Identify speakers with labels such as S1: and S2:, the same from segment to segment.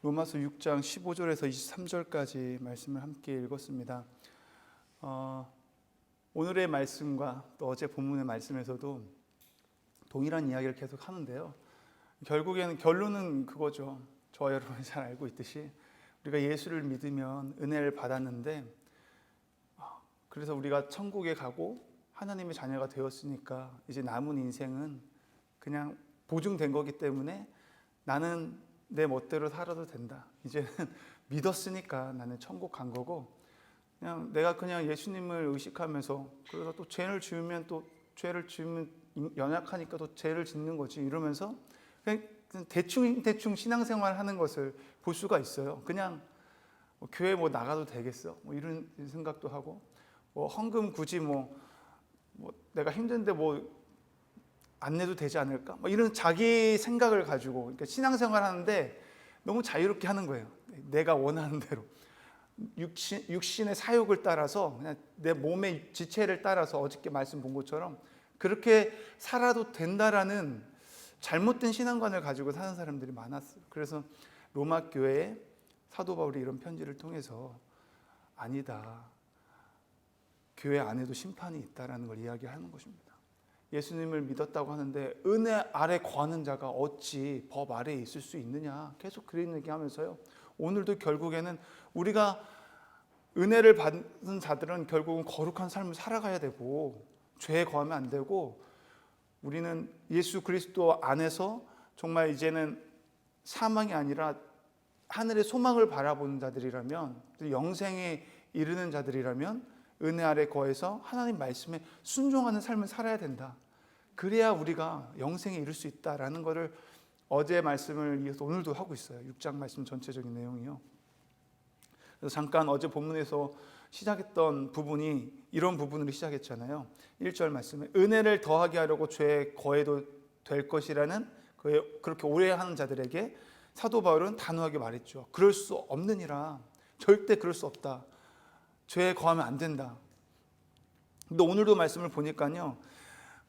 S1: 로마서 6장 15절에서 23절까지 말씀을 함께 읽었습니다. 오늘의 말씀과 또 어제 본문의 말씀에서도 동일한 이야기를 계속 하는데요. 결국에는 결론은 그거죠. 저와 여러분이 잘 알고 있듯이 우리가 예수를 믿으면 은혜를 받았는데, 그래서 우리가 천국에 가고 하나님의 자녀가 되었으니까 이제 남은 인생은 그냥 보증된 거기 때문에 나는 내 멋대로 살아도 된다. 이제는 믿었으니까 나는 천국 간 거고, 그냥 내가 그냥 예수님을 의식하면서, 그래서 또 죄를 지으면 연약하니까 또 죄를 짓는 거지 이러면서 그냥 대충 신앙생활 하는 것을 볼 수가 있어요. 그냥 교회 나가도 되겠어 이런 생각도 하고, 헌금 굳이 내가 힘든데 안 내도 되지 않을까? 이런 자기 생각을 가지고, 그러니까 신앙생활 하는데 너무 자유롭게 하는 거예요. 내가 원하는 대로 육신의 사욕을 따라서, 그냥 내 몸의 지체를 따라서 어저께 말씀 본 것처럼 그렇게 살아도 된다라는 잘못된 신앙관을 가지고 사는 사람들이 많았어요. 그래서 로마 교회에 사도 바울이 이런 편지를 통해서 아니다, 교회 안에도 심판이 있다라는 걸 이야기하는 것입니다. 예수님을 믿었다고 하는데 은혜 아래 거하는 자가 어찌 법 아래에 있을 수 있느냐, 계속 그런 얘기하면서요. 오늘도 결국에는 우리가 은혜를 받은 자들은 결국은 거룩한 삶을 살아가야 되고, 죄에 거하면 안 되고, 우리는 예수 그리스도 안에서 정말 이제는 사망이 아니라 하늘의 소망을 바라보는 자들이라면, 영생에 이르는 자들이라면 은혜 아래 거해서 하나님 말씀에 순종하는 삶을 살아야 된다. 그래야 우리가 영생에 이를 수 있다라는 것을 어제 말씀을 이어서 오늘도 하고 있어요. 6장 말씀 전체적인 내용이요. 그래서 잠깐 어제 본문에서 시작했던 부분이 이런 부분으로 시작했잖아요. 1절 말씀에 은혜를 더하게 하려고 죄에 거해도 될 것이라는, 그렇게 오해하는 자들에게 사도 바울은 단호하게 말했죠. 그럴 수 없느니라. 절대 그럴 수 없다. 죄에 거하면 안 된다. 근데 오늘도 말씀을 보니까요,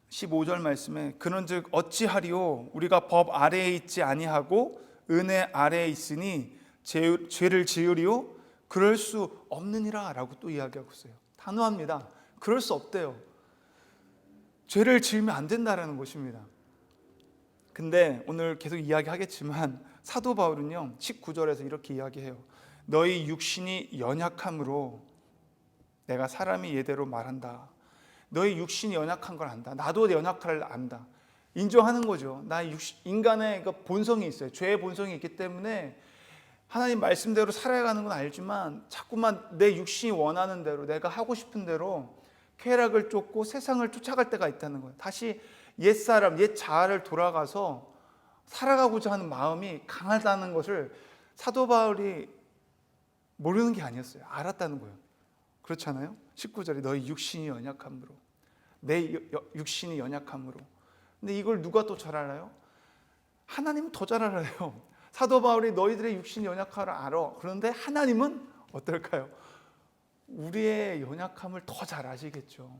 S1: 15절 말씀에 그런즉 어찌하리요, 우리가 법 아래에 있지 아니하고 은혜 아래에 있으니 죄를 지으리요, 그럴 수 없느니라 라고 또 이야기하고 있어요. 단호합니다. 그럴 수 없대요. 죄를 지으면 안 된다라는 것입니다. 근데 오늘 계속 이야기하겠지만 사도 바울은요 19절에서 이렇게 이야기해요. 너희 육신이 연약함으로 내가 사람이 예대로 말한다. 너희 육신이 연약한 걸 안다. 나도 연약할 안다. 인정하는 거죠. 인간의 본성이 있어요. 죄의 본성이 있기 때문에 하나님 말씀대로 살아가는 건 알지만 자꾸만 내 육신이 원하는 대로, 내가 하고 싶은 대로 쾌락을 쫓고 세상을 쫓아갈 때가 있다는 거예요. 다시 옛사람, 옛 자아를 돌아가서 살아가고자 하는 마음이 강하다는 것을 사도 바울이 모르는 게 아니었어요. 알았다는 거예요. 그렇잖아요. 19절에 너희 육신이 연약함으로, 내 육신이 연약함으로. 근데 이걸 누가 또 잘 알아요? 하나님은 더 잘 알아요. 사도 바울이 너희들의 육신이 연약함을 알아. 그런데 하나님은 어떨까요? 우리의 연약함을 더 잘 아시겠죠.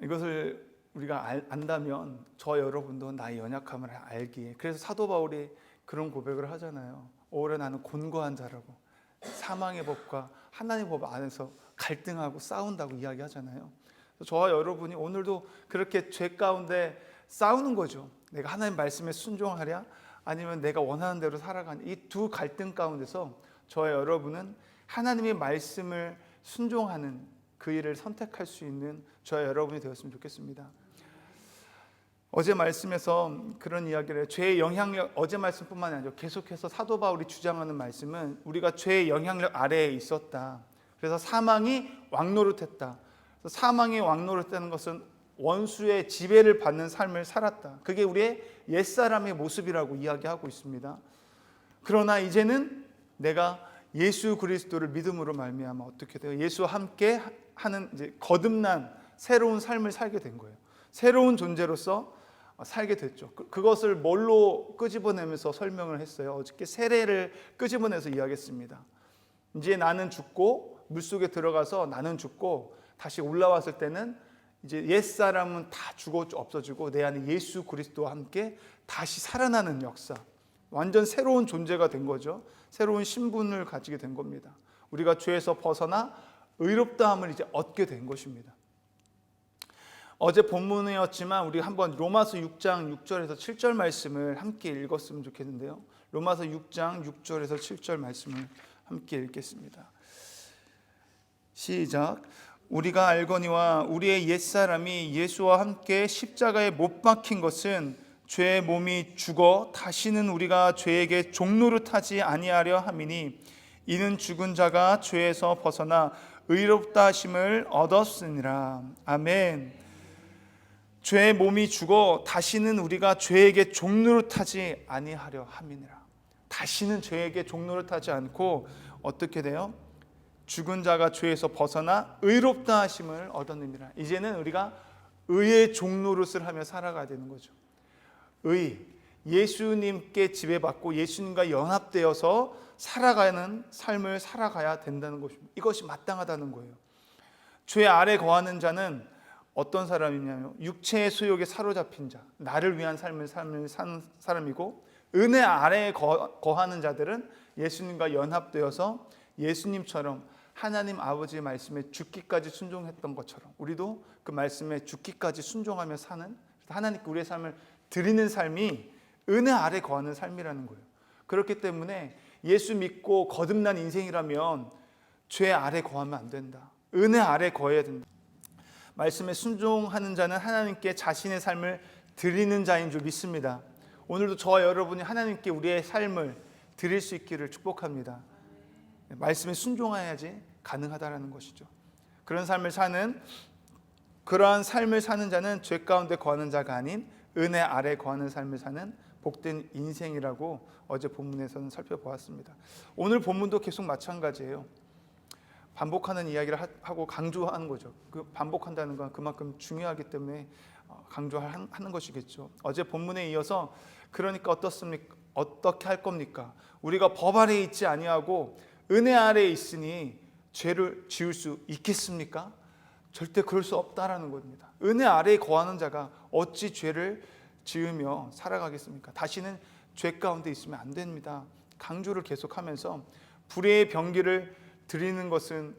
S1: 이것을 우리가 안다면 저 여러분도 나의 연약함을 알기에, 그래서 사도 바울이 그런 고백을 하잖아요. 오히려 나는 곤고한 자라고, 사망의 법과 하나님의 법 안에서 갈등하고 싸운다고 이야기하잖아요. 저와 여러분이 오늘도 그렇게 죄 가운데 싸우는 거죠. 내가 하나님 말씀에 순종하랴, 아니면 내가 원하는 대로 살아가냐. 이 두 갈등 가운데서 저와 여러분은 하나님의 말씀을 순종하는 그 일을 선택할 수 있는 저와 여러분이 되었으면 좋겠습니다. 어제 말씀에서 그런 이야기를 해요. 죄의 영향력, 어제 말씀뿐만 아니라 계속해서 사도 바울이 주장하는 말씀은 우리가 죄의 영향력 아래에 있었다. 그래서 사망이 왕노릇했다. 사망이 왕노릇하는 것은 원수의 지배를 받는 삶을 살았다. 그게 우리의 옛사람의 모습이라고 이야기하고 있습니다. 그러나 이제는 내가 예수 그리스도를 믿음으로 말미암아 어떻게 돼요? 예수와 함께 하는 이제 거듭난 새로운 삶을 살게 된 거예요. 새로운 존재로서 살게 됐죠. 그것을 뭘로 끄집어내면서 설명을 했어요. 어저께 세례를 끄집어내서 이야기했습니다. 이제 나는 죽고 물속에 들어가서 나는 죽고 다시 올라왔을 때는 이제 옛사람은 다 죽어 없어지고 내 안에 예수 그리스도와 함께 다시 살아나는 역사. 완전 새로운 존재가 된 거죠. 새로운 신분을 가지게 된 겁니다. 우리가 죄에서 벗어나 의롭다함을 이제 얻게 된 것입니다. 어제 본문이었지만 우리 한번 로마서 6장 6절에서 7절 말씀을 함께 읽었으면 좋겠는데요. 로마서 6장 6절에서 7절 말씀을 함께 읽겠습니다. 시작. 우리가 알거니와 우리의 옛사람이 예수와 함께 십자가에 못 박힌 것은 죄의 몸이 죽어 다시는 우리가 죄에게 종노릇하지 아니하려 함이니 이는 죽은 자가 죄에서 벗어나 의롭다 하심을 얻었으니라. 아멘. 죄의 몸이 죽어 다시는 우리가 죄에게 종노릇하지 아니하려 함이니라. 다시는 죄에게 종노릇하지 않고 어떻게 돼요? 죽은 자가 죄에서 벗어나 의롭다 하심을 얻었느니라. 이제는 우리가 의의 종노릇을 하며 살아가야 되는 거죠. 의, 예수님께 지배받고 예수님과 연합되어서 살아가는 삶을 살아가야 된다는 것입니다. 이것이 마땅하다는 거예요. 죄 아래 거하는 자는 어떤 사람이냐면 육체의 소욕에 사로잡힌 자, 나를 위한 삶을 사는 사람이고, 은혜 아래에 거하는 자들은 예수님과 연합되어서 예수님처럼 하나님 아버지의 말씀에 죽기까지 순종했던 것처럼 우리도 그 말씀에 죽기까지 순종하며 사는, 하나님께 우리의 삶을 드리는 삶이 은혜 아래 거하는 삶이라는 거예요. 그렇기 때문에 예수 믿고 거듭난 인생이라면 죄 아래 거하면 안 된다. 은혜 아래 거해야 된다. 말씀에 순종하는 자는 하나님께 자신의 삶을 드리는 자인 줄 믿습니다. 오늘도 저와 여러분이 하나님께 우리의 삶을 드릴 수 있기를 축복합니다. 말씀에 순종해야지 가능하다라는 것이죠. 그러한 삶을 사는 자는 죄 가운데 거하는 자가 아닌 은혜 아래 거하는 삶을 사는 복된 인생이라고 어제 본문에서는 살펴보았습니다. 오늘 본문도 계속 마찬가지예요. 반복하는 이야기를 하고 강조하는 거죠. 그 반복한다는 건 그만큼 중요하기 때문에 강조하는 것이겠죠. 어제 본문에 이어서 그러니까 어떻습니까? 어떻게 할 겁니까? 우리가 법 아래에 있지 아니하고 은혜 아래에 있으니 죄를 지을 수 있겠습니까? 절대 그럴 수 없다라는 겁니다. 은혜 아래에 거하는 자가 어찌 죄를 지으며 살아가겠습니까? 다시는 죄 가운데 있으면 안 됩니다. 강조를 계속하면서 불의의 병기를 드리는 것은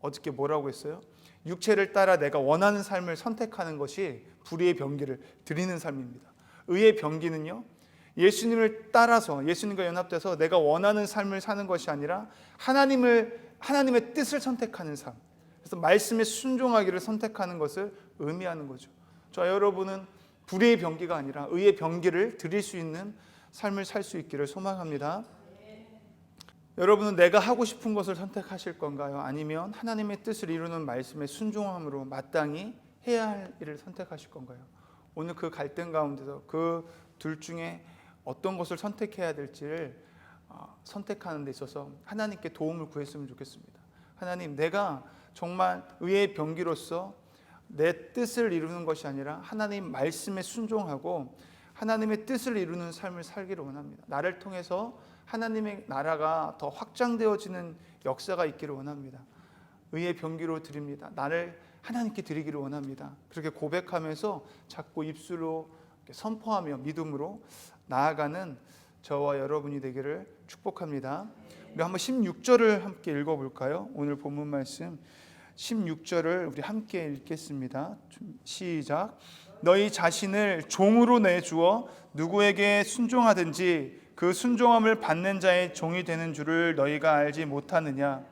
S1: 어저께 뭐라고 했어요? 육체를 따라 내가 원하는 삶을 선택하는 것이 불의의 병기를 드리는 삶입니다. 의의 병기는요, 예수님을 따라서 예수님과 연합돼서 내가 원하는 삶을 사는 것이 아니라 하나님의 뜻을 선택하는 삶. 그래서 말씀에 순종하기를 선택하는 것을 의미하는 거죠. 저와 여러분은 불의의 병기가 아니라 의의 병기를 드릴 수 있는 삶을 살 수 있기를 소망합니다. 여러분은 내가 하고 싶은 것을 선택하실 건가요? 아니면 하나님의 뜻을 이루는 말씀에 순종함으로 마땅히 해야 할 일을 선택하실 건가요? 오늘 그 갈등 가운데서 그 둘 중에 어떤 것을 선택해야 될지를 선택하는 데 있어서 하나님께 도움을 구했으면 좋겠습니다. 하나님, 내가 정말 의의 병기로서 내 뜻을 이루는 것이 아니라 하나님 말씀에 순종하고 하나님의 뜻을 이루는 삶을 살기를 원합니다. 나를 통해서 하나님의 나라가 더 확장되어지는 역사가 있기를 원합니다. 의의 병기로 드립니다. 나를 하나님께 드리기를 원합니다. 그렇게 고백하면서 자꾸 입술로 선포하며 믿음으로 나아가는 저와 여러분이 되기를 축복합니다. 우리 한번 16절을 함께 읽어볼까요? 오늘 본문 말씀 16절을 우리 함께 읽겠습니다. 시작. 너희 자신을 종으로 내주어 누구에게 순종하든지 그 순종함을 받는 자의 종이 되는 줄을 너희가 알지 못하느냐?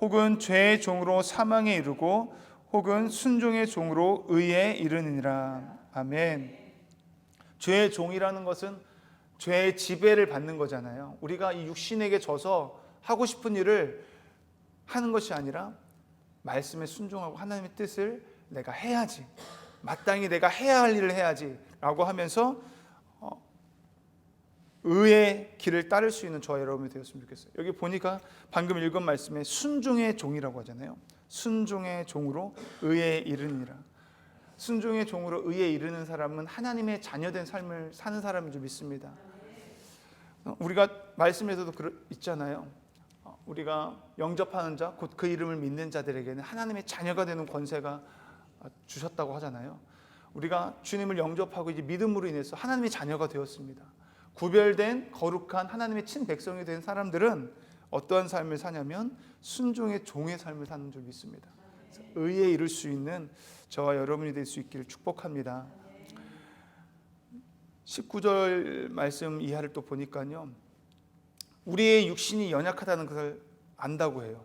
S1: 혹은 죄의 종으로 사망에 이르고 혹은 순종의 종으로 의에 이르느니라. 아멘. 죄의 종이라는 것은 죄의 지배를 받는 거잖아요. 우리가 이 육신에게 져서 하고 싶은 일을 하는 것이 아니라 말씀에 순종하고 하나님의 뜻을 내가 해야지, 마땅히 내가 해야 할 일을 해야지 라고 하면서 의의 길을 따를 수 있는 저와 여러분이 되었으면 좋겠어요. 여기 보니까 방금 읽은 말씀에 순종의 종이라고 하잖아요. 순종의 종으로 의에 이르니라. 순종의 종으로 의에 이르는 사람은 하나님의 자녀된 삶을 사는 사람인 줄 믿습니다. 우리가 말씀에서도 있잖아요. 우리가 영접하는 자, 곧 그 이름을 믿는 자들에게는 하나님의 자녀가 되는 권세가 주셨다고 하잖아요. 우리가 주님을 영접하고 이제 믿음으로 인해서 하나님의 자녀가 되었습니다. 구별된 거룩한 하나님의 친백성이 된 사람들은 어떠한 삶을 사냐면 순종의 종의 삶을 사는 줄 믿습니다. 의에 이룰 수 있는 저와 여러분이 될 수 있기를 축복합니다. 19절 말씀 이하를 또 보니까요, 우리의 육신이 연약하다는 것을 안다고 해요.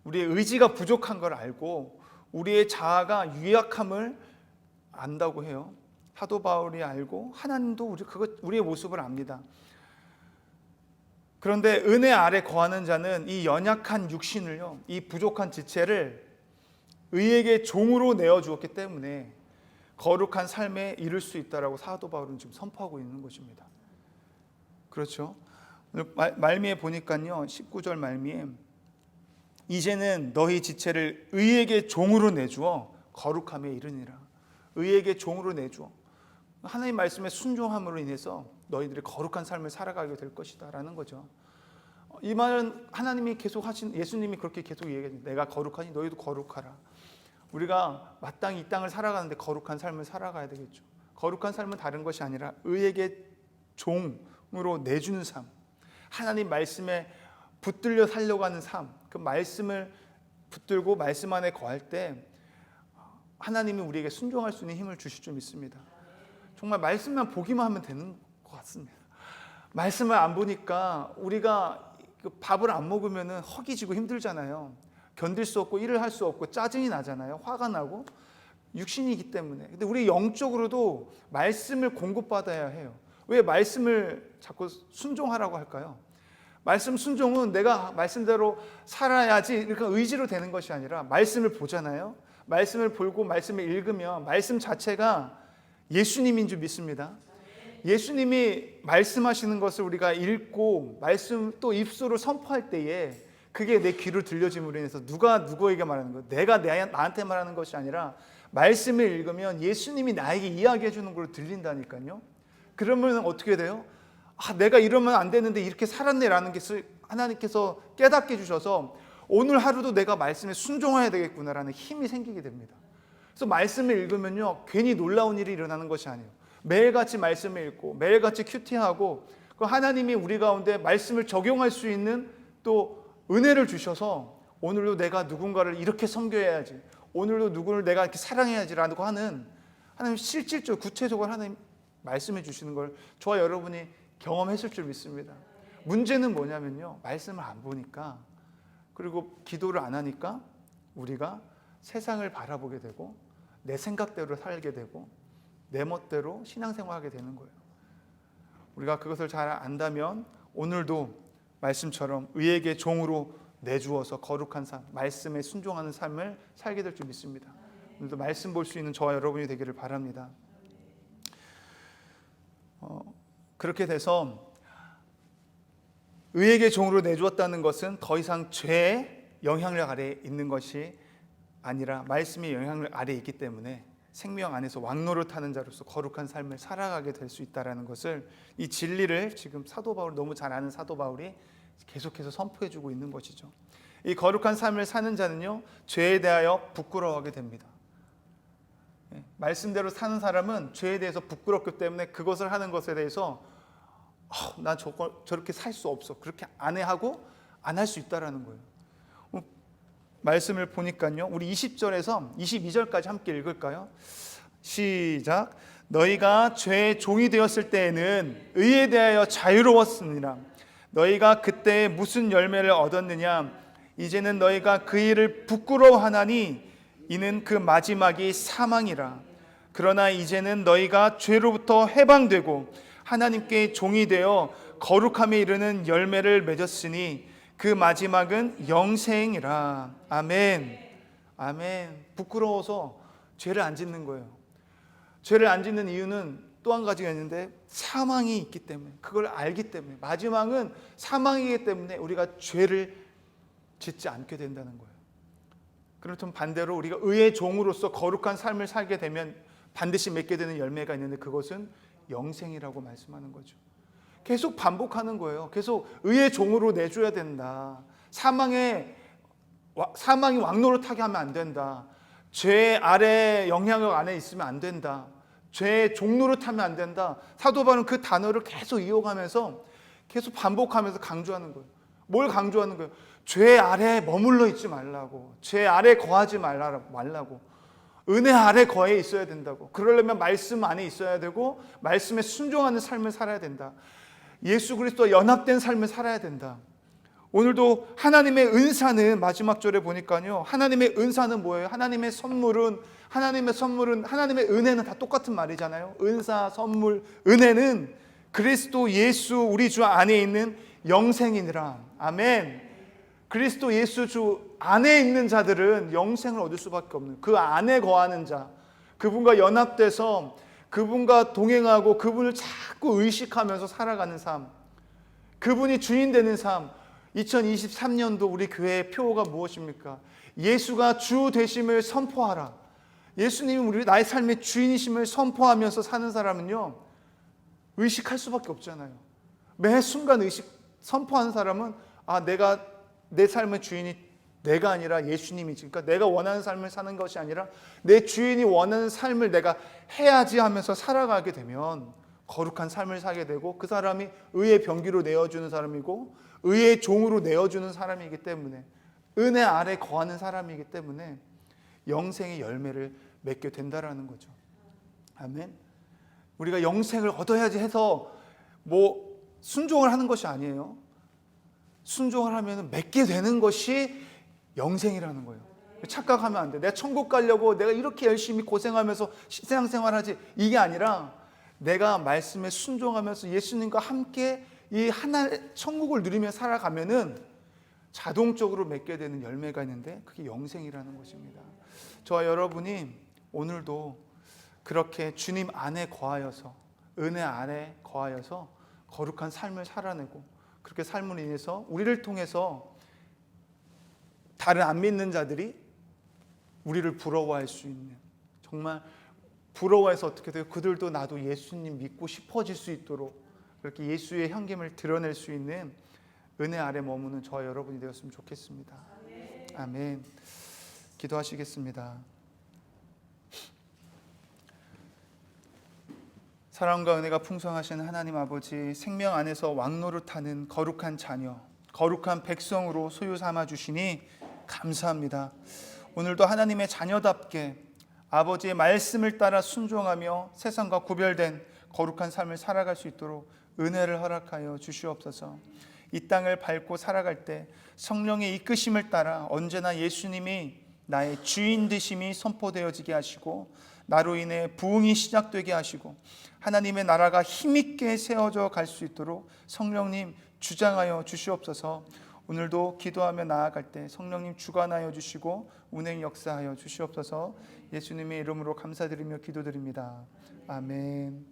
S1: 우리의 의지가 부족한 걸 알고 우리의 자아가 유약함을 안다고 해요. 사도 바울이 알고 하나님도 우리의 모습을 압니다. 그런데 은혜 아래 거하는 자는 이 연약한 육신을요, 이 부족한 지체를 의에게 종으로 내어주었기 때문에 거룩한 삶에 이를 수 있다라고 사도 바울은 지금 선포하고 있는 것입니다. 그렇죠? 오늘 말미에 보니까요, 19절 말미에 이제는 너희 지체를 의에게 종으로 내주어 거룩함에 이르니라. 의에게 종으로 내주어 하나님 말씀에 순종함으로 인해서 너희들이 거룩한 삶을 살아가게 될 것이다 라는 거죠. 이 말은 하나님이 계속 하신, 예수님이 그렇게 계속 얘기해요. 내가 거룩하니 너희도 거룩하라. 우리가 마땅히 이 땅을 살아가는데 거룩한 삶을 살아가야 되겠죠. 거룩한 삶은 다른 것이 아니라 의에게 종으로 내주는 삶, 하나님 말씀에 붙들려 살려고 하는 삶, 그 말씀을 붙들고 말씀 안에 거할 때 하나님이 우리에게 순종할 수 있는 힘을 주실 줄 믿습니다. 정말 말씀만 보기만 하면 되는 것 같습니다. 말씀을 안 보니까 우리가 밥을 안 먹으면 허기지고 힘들잖아요. 견딜 수 없고 일을 할 수 없고 짜증이 나잖아요. 화가 나고 육신이기 때문에. 근데 우리 영적으로도 말씀을 공급받아야 해요. 왜 말씀을 자꾸 순종하라고 할까요? 말씀 순종은 내가 말씀대로 살아야지 이렇게 의지로 되는 것이 아니라 말씀을 보잖아요. 말씀을 보고 말씀을 읽으면 말씀 자체가 예수님인 줄 믿습니다. 예수님이 말씀하시는 것을 우리가 읽고 말씀 또 입술로 선포할 때에 그게 내 귀로 들려짐으로 인해서 누가 누구에게 말하는 거예요? 내가 나한테 말하는 것이 아니라 말씀을 읽으면 예수님이 나에게 이야기해 주는 걸 들린다니까요. 그러면 어떻게 돼요? 내가 이러면 안 되는데 이렇게 살았네라는 것을 하나님께서 깨닫게 해주셔서 오늘 하루도 내가 말씀에 순종해야 되겠구나라는 힘이 생기게 됩니다. 그래서 말씀을 읽으면요, 괜히 놀라운 일이 일어나는 것이 아니에요. 매일같이 말씀을 읽고 매일같이 큐티하고 그 하나님이 우리 가운데 말씀을 적용할 수 있는 또 은혜를 주셔서 오늘도 내가 누군가를 이렇게 섬겨야지, 오늘도 누구를 내가 이렇게 사랑해야지라고 하는 하나님 실질적으로 구체적으로 하나님 말씀해 주시는 걸 저와 여러분이 경험했을 줄 믿습니다. 문제는 뭐냐면요, 말씀을 안 보니까 그리고 기도를 안 하니까 우리가 세상을 바라보게 되고 내 생각대로 살게 되고 내 멋대로 신앙생활하게 되는 거예요. 우리가 그것을 잘 안다면 오늘도 말씀처럼 의에게 종으로 내주어서 거룩한 삶, 말씀에 순종하는 삶을 살게 될 줄 믿습니다. 오늘도 말씀 볼 수 있는 저와 여러분이 되기를 바랍니다. 그렇게 돼서 의에게 종으로 내주었다는 것은 더 이상 죄의 영향력 아래에 있는 것이 아니라 말씀의 영향력 아래에 있기 때문에 생명 안에서 왕노릇하는 자로서 거룩한 삶을 살아가게 될 수 있다는 것을, 이 진리를 지금 사도 바울, 너무 잘 아는 사도 바울이 계속해서 선포해주고 있는 것이죠. 이 거룩한 삶을 사는 자는요, 죄에 대하여 부끄러워하게 됩니다. 말씀대로 사는 사람은 죄에 대해서 부끄럽기 때문에 그것을 하는 것에 대해서 난 저렇게 살 수 없어, 그렇게 안 해 하고 안 할 수 있다라는 거예요. 말씀을 보니까요, 우리 20절에서 22절까지 함께 읽을까요? 시작. 너희가 죄의 종이 되었을 때에는 의에 대하여 자유로웠으니라. 너희가 그때 무슨 열매를 얻었느냐? 이제는 너희가 그 일을 부끄러워하나니 이는 그 마지막이 사망이라. 그러나 이제는 너희가 죄로부터 해방되고 하나님께 종이 되어 거룩함에 이르는 열매를 맺었으니 그 마지막은 영생이라. 아멘. 아멘. 부끄러워서 죄를 안 짓는 거예요. 죄를 안 짓는 이유는 또 한 가지가 있는데 사망이 있기 때문에, 그걸 알기 때문에, 마지막은 사망이기 때문에 우리가 죄를 짓지 않게 된다는 거예요. 그렇다면 반대로 우리가 의의 종으로서 거룩한 삶을 살게 되면 반드시 맺게 되는 열매가 있는데 그것은 영생이라고 말씀하는 거죠. 계속 반복하는 거예요. 계속 의의 종으로 내줘야 된다. 사망이 왕노릇하게 하면 안 된다. 죄 아래 영향력 안에 있으면 안 된다. 죄의 종로를 타면 안 된다. 사도 바울은 그 단어를 계속 이어가면서 계속 반복하면서 강조하는 거예요. 뭘 강조하는 거예요? 죄 아래에 머물러 있지 말라고. 죄 아래 거하지 말라고. 은혜 아래 거해 있어야 된다고. 그러려면 말씀 안에 있어야 되고 말씀에 순종하는 삶을 살아야 된다. 예수 그리스도와 연합된 삶을 살아야 된다. 오늘도 하나님의 은사는 마지막 절에 보니까요. 하나님의 은사는 뭐예요? 하나님의 하나님의 은혜는 다 똑같은 말이잖아요. 은사, 선물, 은혜는 그리스도 예수 우리 주 안에 있는 영생이니라. 아멘. 그리스도 예수 주 안에 있는 자들은 영생을 얻을 수밖에 없는, 그 안에 거하는 자, 그분과 연합돼서 그분과 동행하고 그분을 자꾸 의식하면서 살아가는 삶, 그분이 주인 되는 삶. 2023년도 우리 교회의 표어가 무엇입니까? 예수가 주 되심을 선포하라. 예수님이 우리 나의 삶의 주인이심을 선포하면서 사는 사람은요, 의식할 수밖에 없잖아요. 매 순간 선포하는 사람은 내가 내 삶의 주인이 내가 아니라 예수님이지. 그러니까 내가 원하는 삶을 사는 것이 아니라 내 주인이 원하는 삶을 내가 해야지 하면서 살아가게 되면 거룩한 삶을 살게 되고, 그 사람이 의의 병기로 내어주는 사람이고 의의 종으로 내어주는 사람이기 때문에, 은혜 아래 거하는 사람이기 때문에 영생의 열매를 맺게 된다라는 거죠. 아멘. 우리가 영생을 얻어야지 해서 순종을 하는 것이 아니에요. 순종을 하면 맺게 되는 것이 영생이라는 거예요. 착각하면 안 돼. 내가 천국 가려고 내가 이렇게 열심히 고생하면서 신앙생활하지, 이게 아니라 내가 말씀에 순종하면서 예수님과 함께 이 천국을 누리며 살아가면은 자동적으로 맺게 되는 열매가 있는데, 그게 영생이라는 것입니다. 저와 여러분이 오늘도 그렇게 주님 안에 거하여서, 은혜 안에 거하여서 거룩한 삶을 살아내고, 그렇게 삶으로 인해서 우리를 통해서 다른 안 믿는 자들이 우리를 부러워할 수 있는, 정말 부러워해서 어떻게 돼요? 그들도 나도 예수님 믿고 싶어질 수 있도록 그렇게 예수의 향김을 드러낼 수 있는 은혜 아래 머무는 저와 여러분이 되었으면 좋겠습니다. 아멘. 기도하시겠습니다. 사랑과 은혜가 풍성하신 하나님 아버지, 생명 안에서 왕노릇하는 거룩한 자녀, 거룩한 백성으로 소유 삼아 주시니 감사합니다. 오늘도 하나님의 자녀답게 아버지의 말씀을 따라 순종하며 세상과 구별된 거룩한 삶을 살아갈 수 있도록 은혜를 허락하여 주시옵소서. 이 땅을 밟고 살아갈 때 성령의 이끄심을 따라 언제나 예수님이 나의 주인 되심이 선포되어지게 하시고, 나로 인해 부흥이 시작되게 하시고 하나님의 나라가 힘있게 세워져 갈 수 있도록 성령님 주장하여 주시옵소서. 오늘도 기도하며 나아갈 때 성령님 주관하여 주시고 운행 역사하여 주시옵소서. 예수님의 이름으로 감사드리며 기도드립니다. 아멘.